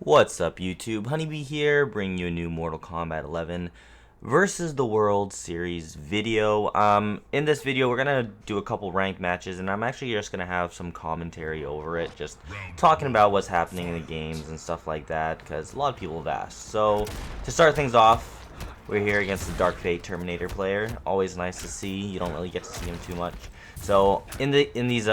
What's up YouTube, Honeybee here, bringing you a new Mortal Kombat 11 versus the World Series video. In this video we're gonna do a couple ranked matches, and I'm actually just gonna have some commentary over it, just talking about what's happening in the games and stuff like that, because a lot of people have asked. So to start things off, we're here against the Dark Fate Terminator player. Always nice to see. You don't really get to see him too much. So in these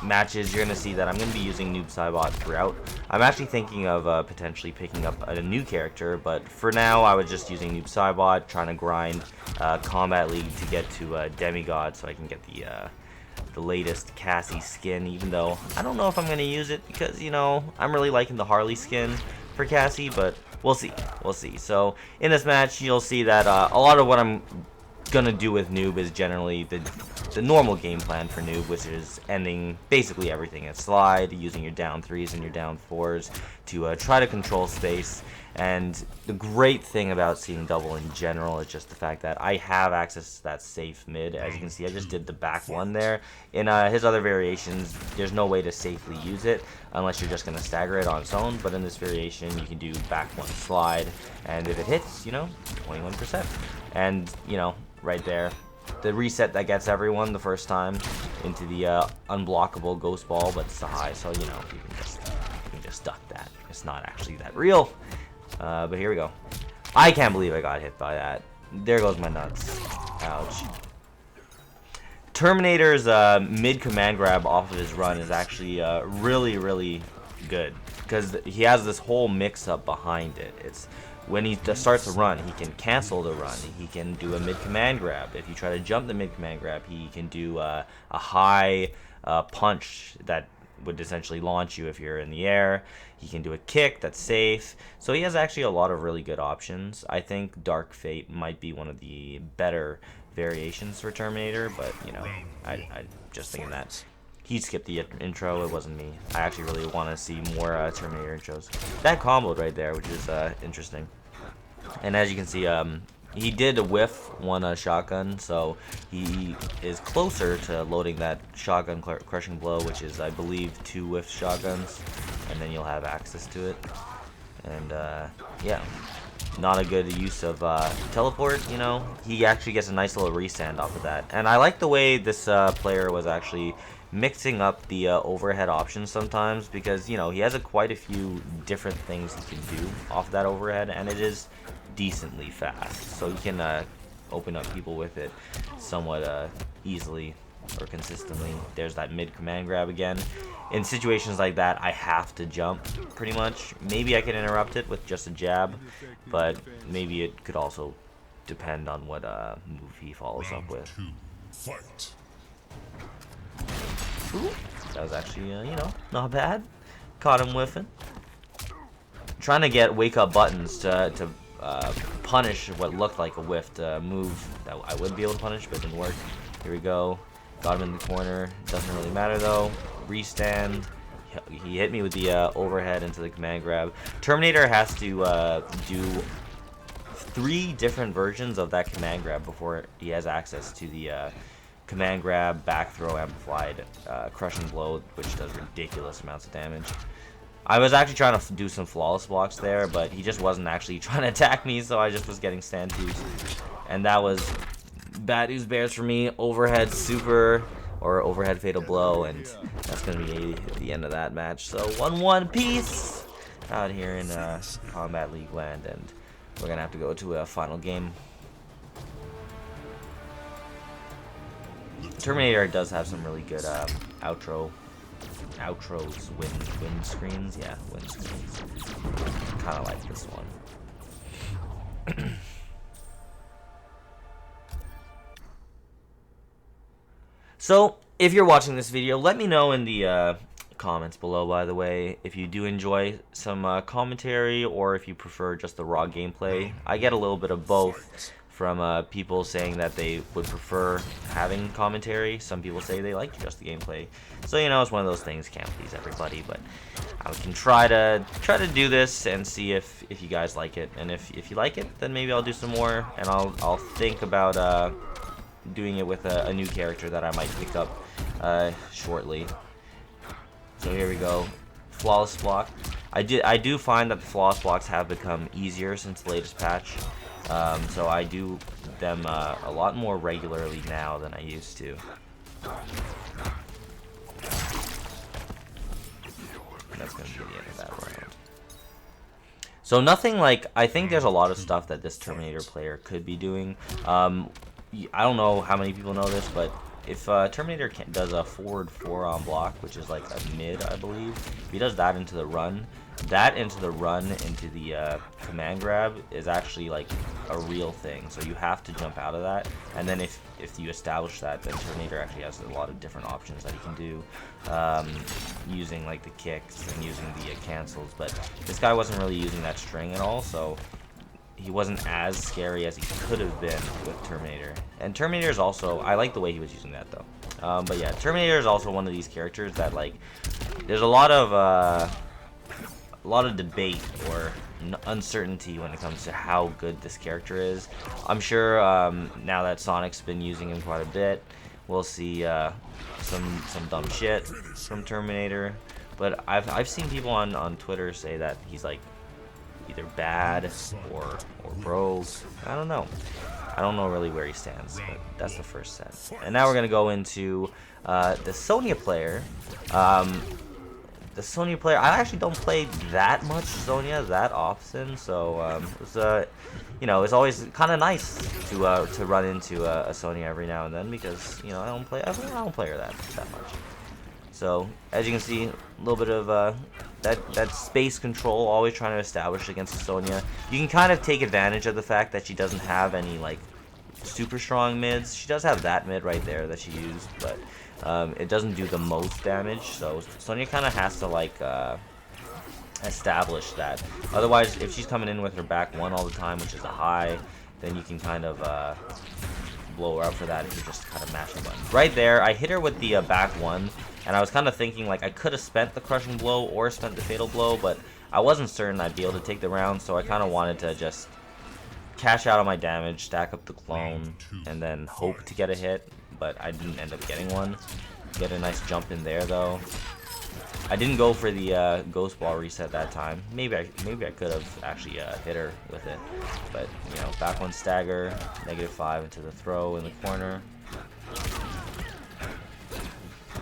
matches, you're gonna see that I'm gonna be using Noob Saibot throughout. I'm actually thinking of potentially picking up a new character, but for now I was just using Noob Saibot, trying to grind Kombat League to get to Demigod, so I can get the latest Cassie skin. Even though I don't know if I'm gonna use it, because I'm really liking the Harley skin for Cassie, but we'll see. We'll see. So in this match, you'll see that a lot of what I'm gonna do with Noob is generally the normal game plan for Noob, which is ending basically everything at slide, using your down 3s and your down 4s to try to control space. And the great thing about seeing double in general is just the fact that I have access to that safe mid. As you can see, I just did the back one there. In his other variations, there's no way to safely use it unless you're just going to stagger it on its own, but in this variation you can do back one slide, and if it hits, 21%. And right there, the reset that gets everyone the first time into the unblockable ghost ball, but it's the high, so you can just duck that. It's not actually that real. But here we go. I can't believe I got hit by that. There goes my nuts. Ouch. Terminator's mid command grab off of his run is actually really good, because he has this whole mix up behind it. It's when he starts to run, he can cancel the run. He can do a mid command grab. If you try to jump the mid command grab, he can do a high punch that would essentially launch you if you're in the air. He can do a kick that's safe. So he has actually a lot of really good options. I think Dark Fate might be one of the better variations for Terminator, but I just thinking that he skipped the intro. It wasn't me. I actually really want to see more Terminator intros. That comboed right there, which is interesting. And as you can see, he did whiff one shotgun, so he is closer to loading that shotgun crushing blow, which is, I believe, 2 whiff shotguns, and then you'll have access to it. And yeah, not a good use of teleport. He actually gets a nice little restand off of that. And I like the way this player was actually mixing up the overhead options sometimes, because he has quite a few different things he can do off that overhead, and it is decently fast, so you can open up people with it somewhat easily or consistently. There's that mid command grab again. In situations like that, I have to jump pretty much. Maybe I can interrupt it with just a jab, but maybe it could also depend on what move he follows up with. Ooh, that was actually not bad. Caught him whiffing. Trying to get wake up buttons to punish what looked like a whiffed move that I would be able to punish, but it didn't work. Here we go. Got him in the corner. Doesn't really matter though. Restand. He hit me with the overhead into the command grab. Terminator has to do 3 different versions of that command grab before he has access to the command grab, back throw, amplified, crushing blow, which does ridiculous amounts of damage. I was actually trying to do some flawless blocks there, but he just wasn't actually trying to attack me, so I just was getting stand 2s. And that was bad news bears for me. Overhead super, or overhead fatal blow, and that's going to be the end of that match. So 1-1 piece out here in Kombat League land, and we're going to have to go to a final game. Terminator does have some really good outros, wind screens. Yeah, wind screens. Kind of like this one. So, if you're watching this video, let me know in the comments below, by the way, if you do enjoy some commentary, or if you prefer just the raw gameplay. I get a little bit of both from people saying that they would prefer having commentary. Some people say they like just the gameplay. So it's one of those things. Can't please everybody, but I can try to do this and see if you guys like it. And if you like it, then maybe I'll do some more, and I'll think about doing it with a new character that I might pick up shortly. So here we go. Flawless block. I do find that the floss blocks have become easier since the latest patch. So I do them a lot more regularly now than I used to. That's going to be the end of that round. So nothing like, I think there's a lot of stuff that this Terminator player could be doing. I don't know how many people know this, but if Terminator does a forward forearm block, which is like a mid, I believe, if he does that into the run, into the command grab is actually like a real thing. So you have to jump out of that, and then if you establish that, then Terminator actually has a lot of different options that he can do, using like the kicks and using the cancels. But this guy wasn't really using that string at all, so he wasn't as scary as he could have been with Terminator. And Terminator is also, I like the way he was using that though. But yeah, Terminator is also one of these characters that, like, there's a lot of debate or uncertainty when it comes to how good this character is. I'm sure now that Sonic's been using him quite a bit, we'll see some dumb shit from Terminator. But I've seen people on Twitter say that he's like either bad or broke. I don't know. I don't know really where he stands, but that's the first set. And now we're gonna go into the Sonya player. The Sonya player, I actually don't play that much Sonya that often, so it's you know, it's always kind of nice to run into a Sonya every now and then, because, you know, I don't play her that much. So as you can see, a little bit of that space control, always trying to establish against Sonya. You can kind of take advantage of the fact that she doesn't have any like super strong mids. She does have that mid right there that she used, but it doesn't do the most damage. So Sonya kind of has to like establish that. Otherwise, if she's coming in with her back one all the time, which is a high, then you can kind of blow her up for that if you just kind of mash the button. Right there, I hit her with the back one, and I was kind of thinking like I could have spent the crushing blow or spent the fatal blow, but I wasn't certain I'd be able to take the round, so I kind of wanted to just cash out on my damage, stack up the clone, and then hope to get a hit, but I didn't end up getting one. Get a nice jump in there though. I didn't go for the ghost ball reset that time. Maybe I could have actually hit her with it, but you know, back one stagger, -5 into the throw in the corner,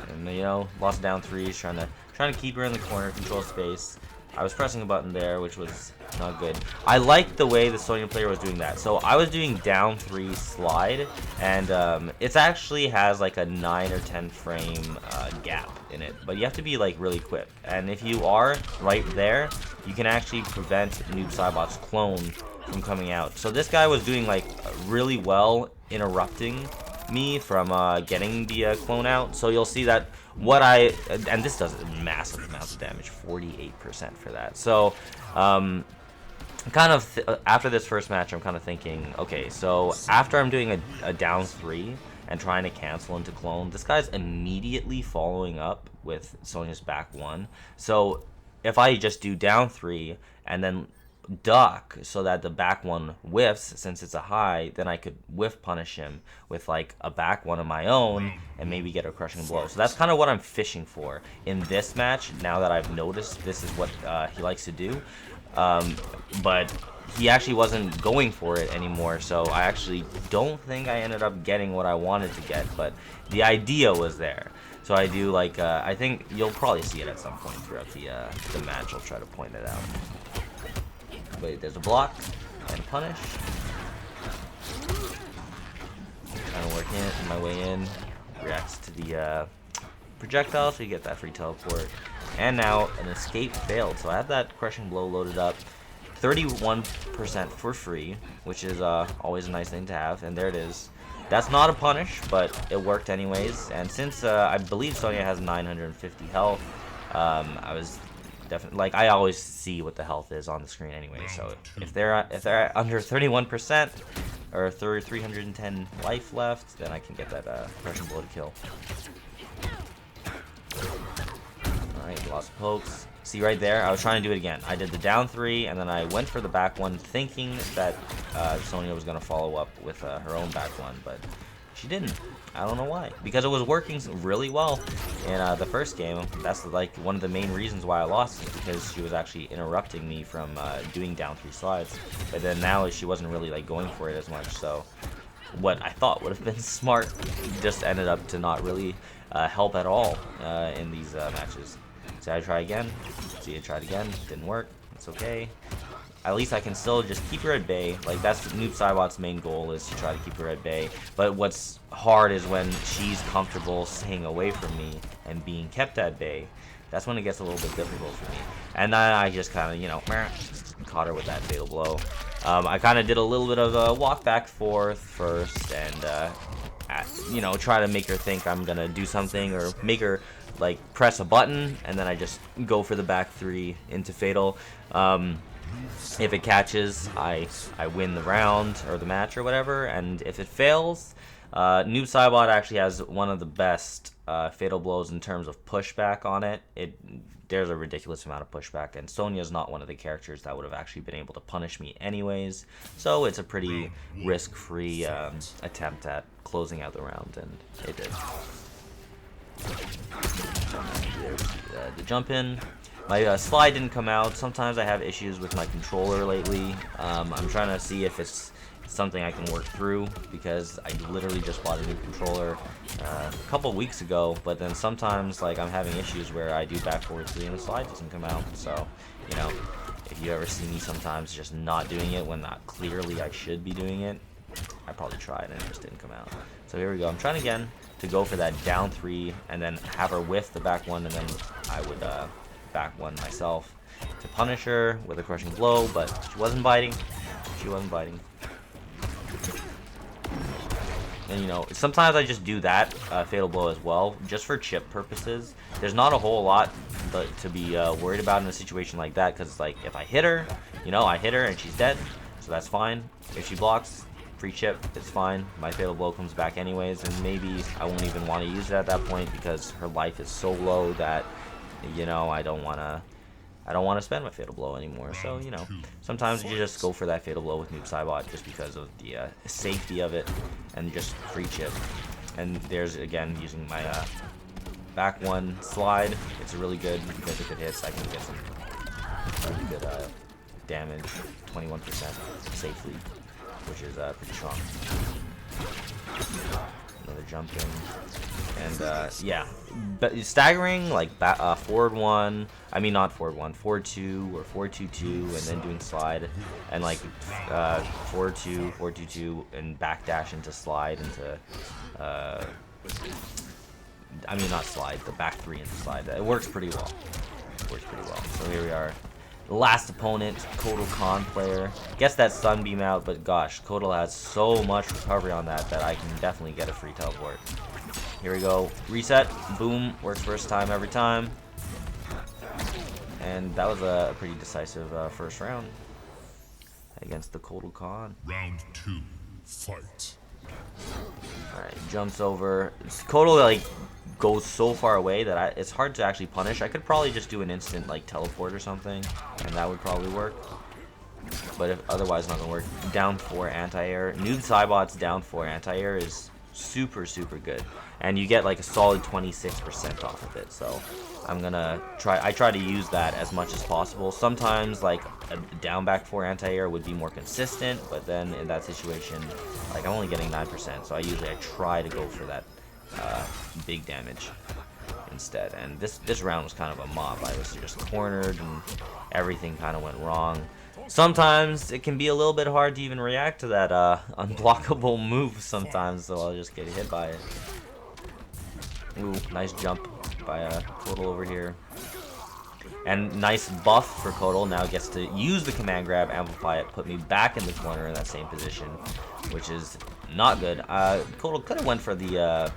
and you know, lost down threes, trying to keep her in the corner, control space. I was pressing a button there, which was not good. I liked the way the Sonya player was doing that. So I was doing down 3 slide, and it actually has like a 9 or 10 frame gap in it, but you have to be like really quick. And if you are right there, you can actually prevent Noob Saibot's clone from coming out. So this guy was doing like really well interrupting me from getting the clone out. So you'll see that and this does massive amounts of damage, 48% for that. So kind of after this first match, I'm kind of thinking, okay, so after I'm doing a down 3 and trying to cancel into clone, this guy's immediately following up with Sonya's back 1. So if I just do down 3 and then duck so that the back 1 whiffs, since it's a high, then I could whiff punish him with like a back 1 of my own and maybe get a crushing blow. So that's kind of what I'm fishing for in this match, now that I've noticed this is what he likes to do. But he actually wasn't going for it anymore, so I actually don't think I ended up getting what I wanted to get, but the idea was there. So I do like, I think you'll probably see it at some point throughout the match. I'll try to point it out. Wait, there's a block and punish. Kind of working it my way in. Reacts to the projectile, so you get that free teleport. And now an escape failed, so I have that crushing blow loaded up. 31% for free, which is always a nice thing to have. And there it is. That's not a punish, but it worked anyways. And since I believe Sonya has 950 health, I was definitely, like, I always see what the health is on the screen anyway. So if they're under 31% or 310 life left, then I can get that crushing blow to kill. All right, lots of pokes. See right there, I was trying to do it again. I did the down 3, and then I went for the back 1, thinking that Sonya was going to follow up with her own back 1, but She didn't. I don't know why. Because it was working really well in the first game. That's like one of the main reasons why I lost, because she was actually interrupting me from doing down 3 slides. But then now she wasn't really like going for it as much. So what I thought would have been smart just ended up to not really help at all in these matches. So I try again. See, I tried again. Didn't work. It's okay. At least I can still just keep her at bay. Like, that's Noob Saibot's main goal, is to try to keep her at bay. But what's hard is when she's comfortable staying away from me and being kept at bay. That's when it gets a little bit difficult for me. And then I just kind of, you know, caught her with that fatal blow. I kind of did a little bit of a walk back forth first, and you know, try to make her think I'm gonna do something, or make her like press a button, and then I just go for the back 3 into fatal. If it catches, I win the round or the match or whatever, and if it fails, Noob Saibot actually has one of the best fatal blows in terms of pushback on it. There's a ridiculous amount of pushback, and Sonya's not one of the characters that would have actually been able to punish me anyways, so it's a pretty risk-free attempt at closing out the round, and it did. The jump in. My slide didn't come out. Sometimes I have issues with my controller lately. I'm trying to see if it's something I can work through, because I literally just bought a new controller a couple weeks ago, but then sometimes like I'm having issues where I do back forward 3 and the slide doesn't come out. So, you know, if you ever see me sometimes just not doing it when not clearly I should be doing it, I probably tried and it just didn't come out. So here we go. I'm trying again to go for that down 3 and then have her whiff the back 1, and then I would back 1 myself to punish her with a crushing blow, but she wasn't biting. She wasn't biting. And you know, sometimes I just do that fatal blow as well, just for chip purposes. There's not a whole lot but to be worried about in a situation like that, because like if I hit her, you know, I hit her and she's dead, so that's fine. If she blocks, free chip, it's fine. My fatal blow comes back anyways, and maybe I won't even want to use it at that point because her life is so low that, you know, I don't want to spend my fatal blow anymore. So, you know, sometimes you just go for that fatal blow with Noob Saibot just because of the safety of it and just free chip. And there's, again, using my back 1 slide. It's really good because if it hits, I can get some really good damage, 21% safely, which is pretty strong. Another jump in. And yeah, but staggering like forward 1, I mean not forward 1, forward 2 or 4-2-2, and then doing slide, and like forward 2, 4-2-2, and backdash into slide into I mean not slide, the back 3 into slide. It works pretty well. It works pretty well. So here we are. Last opponent, Kotal Khan player. Gets that Sunbeam out, but gosh, Kotal has so much recovery on that I can definitely get a free teleport. Here we go. Reset. Boom. Works first time every time. And that was a pretty decisive first round against the Kotal Khan. Round 2, fight. Alright, jumps over. Kotal like goes so far away that it's hard to actually punish. I could probably just do an instant like teleport or something, and that would probably work. But if otherwise not gonna work. Down 4 anti-air. Noob Saibot's down 4 anti-air is super good, and you get like a solid 26% off of it. So I'm gonna I try to use that as much as possible. Sometimes like a down back 4 anti-air would be more consistent, but then in that situation, like I'm only getting 9%, so I try to go for that big damage instead. And this round was kind of a mob. I was just cornered and everything kind of went wrong. Sometimes it can be a little bit hard to even react to that unblockable move sometimes, so I'll just get hit by it. Ooh, nice jump by Kotal over here. And nice buff for Kotal. Now gets to use the command grab, amplify it, put me back in the corner in that same position, which is not good. Kotal could have went for the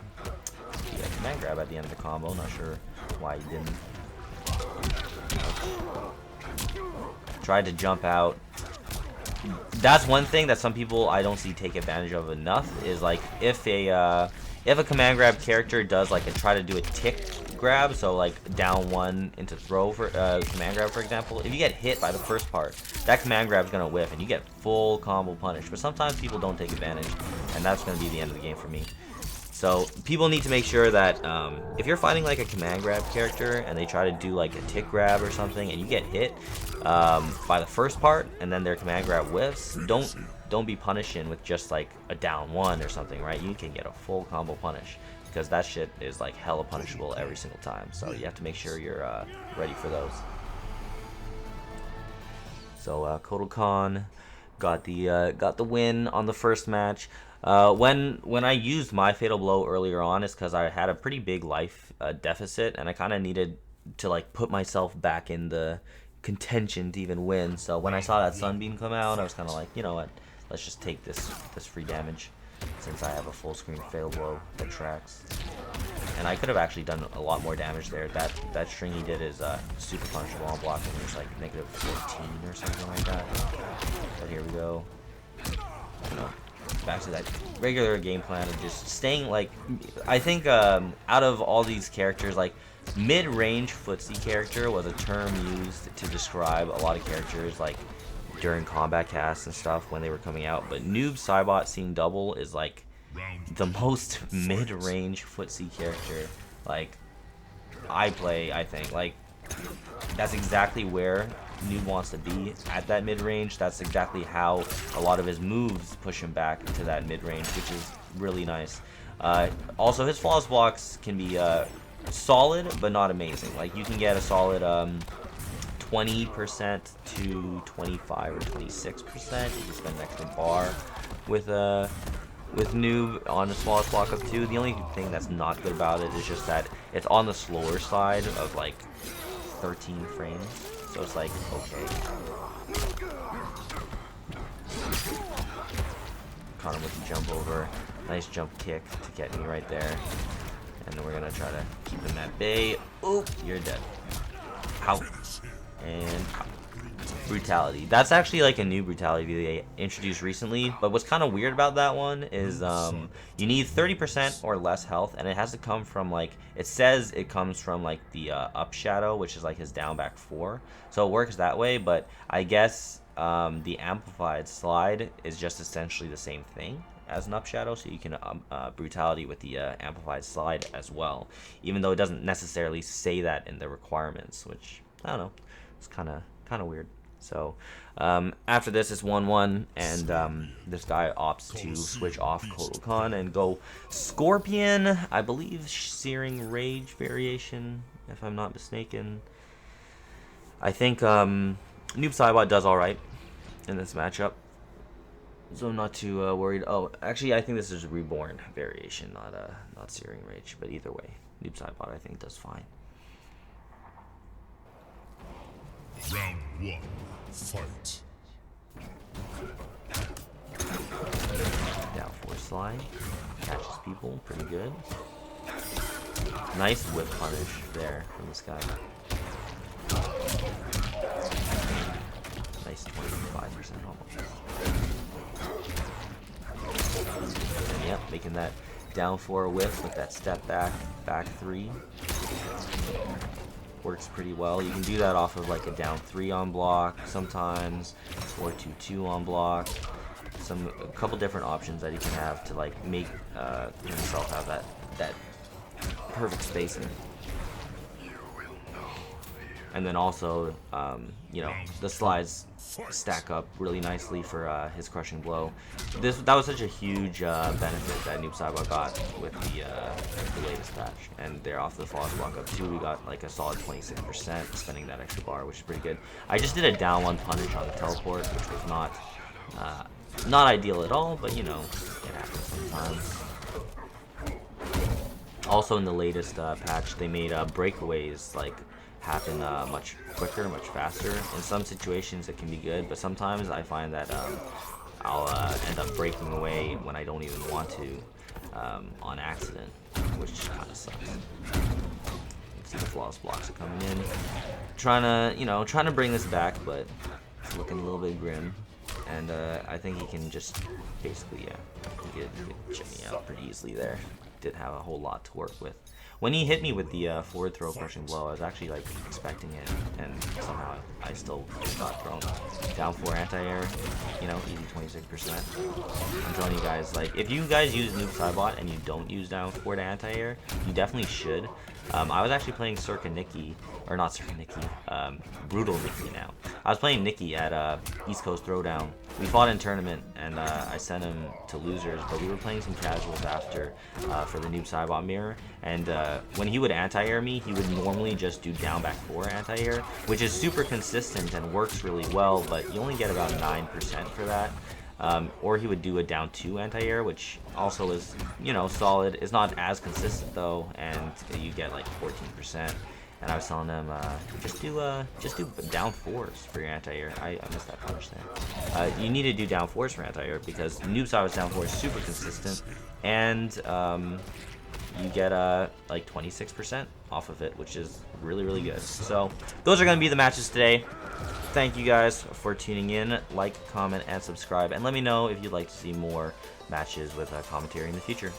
command grab at the end of the combo. Not sure why he didn't. Tried to jump out. That's one thing that some people I don't see take advantage of enough, is like if a command grab character does like try to do a tick grab, so like down 1 into throw for command grab, for example, if you get hit by the first part, that command grab is gonna whiff and you get full combo punish. But sometimes people don't take advantage, and that's gonna be the end of the game for me. So people need to make sure that if you're fighting like a command grab character and they try to do like a tick grab or something and you get hit by the first part and then their command grab whiffs, don't be punishing with just like a down one or something, right? You can get a full combo punish because that shit is like hella punishable every single time. So you have to make sure you're ready for those. So Kotal Khan got the win on the first match. When I used my Fatal Blow earlier on, it's because I had a pretty big life deficit, and I kind of needed to like put myself back in the contention to even win. So when I saw that Sunbeam come out, I was kind of like, you know what, let's just take this free damage, since I have a full screen Fatal Blow that tracks. And I could have actually done a lot more damage there. That string he did is super punishable on blocking. It's like negative 14 or something like that. But here we go. You know, back to that regular game plan of just staying like, I think out of all these characters, like mid-range footsie character was a term used to describe a lot of characters like during combat casts and stuff when they were coming out. But Noob Saibot seeing double is like the most mid-range footsie character like I play. I think like that's exactly where Noob wants to be, at that mid-range. That's exactly how a lot of his moves push him back into that mid-range, which is really nice. Also, his flawless blocks can be solid but not amazing. Like you can get a solid 20% to 25 or 26%. You can spend an extra bar with Noob on the smallest block of 2. The only thing that's not good about it is just that it's on the slower side of like 13 frames. So it's like, okay. Caught him with the jump over. Nice jump kick to get me right there. And then we're gonna try to keep him at bay. Oop, you're dead. Ow. And brutality. That's actually like a new brutality they introduced recently, but what's kind of weird about that one is you need 30% or less health, and it has to come from like, it says it comes from like the up shadow, which is like his down back 4, so it works that way. But I guess the amplified slide is just essentially the same thing as an up shadow, so you can brutality with the amplified slide as well, even though it doesn't necessarily say that in the requirements, which I don't know, it's kind of weird. So after this, it's 1-1, and this guy opts to switch off Kotal Khan and go Scorpion, I believe Searing Rage variation, if I'm not mistaken. I think Noob Saibot does alright in this matchup, so I'm not too worried. Oh, actually, I think this is a Reborn variation, not Searing Rage, but either way, Noob Saibot I think does fine. Round 1, fight. Down 4 slide, catches people, pretty good. Nice whip punish there from this guy. Nice 25% almost. And yep, making that down 4 whiff with that step back 3. Works pretty well. You can do that off of like a down 3 on block sometimes, or 2-2 on block. A couple different options that you can have to like make himself have that perfect spacing. And then also, you know, the slides stack up really nicely for his crushing blow. That was such a huge benefit that Noob Saibot got with the latest patch. And there off the flawless block up 2, we got like a solid 26%, spending that extra bar, which is pretty good. I just did a down 1 punish on the teleport, which was not ideal at all, but you know, it happens sometimes. Also in the latest patch, they made breakaways like happen much quicker, much faster. In some situations it can be good, but sometimes I find that I'll end up breaking away when I don't even want to, on accident, which kind of sucks. You can see the flawless blocks are coming in. Trying to bring this back, but it's looking a little bit grim. And I think he can just basically, he could check me out pretty easily there. didn't have a whole lot to work with. When he hit me with the forward throw crushing blow, I was actually like expecting it, and somehow I still got thrown. Down 4 anti-air, you know, easy 26%. I'm telling you guys, like, if you guys use Noob Saibot and you don't use down 4 to anti-air, you definitely should. I was actually playing Circa Nikki, or not Circa Nikki, Brutal Nikki now. I was playing Nikki at East Coast Throwdown. We fought in tournament, and I sent him to losers, but we were playing some casuals after for the Noob Saibot mirror, and when he would anti-air me, he would normally just do down back 4 anti-air, which is super consistent and works really well, but you only get about 9% for that. Or he would do a down 2 anti-air, which also is, you know, solid. It's not as consistent though, and you get like 14%. And I was telling him, just do down 4s for your anti-air. I missed that punch there. You need to do down 4s for anti-air because Noob Saibot's down 4 is super consistent, and you get like 26% off of it, which is really, really good. So those are going to be the matches today. Thank you guys for tuning in. Like, comment, and subscribe, and let me know if you'd like to see more matches with commentary in the future.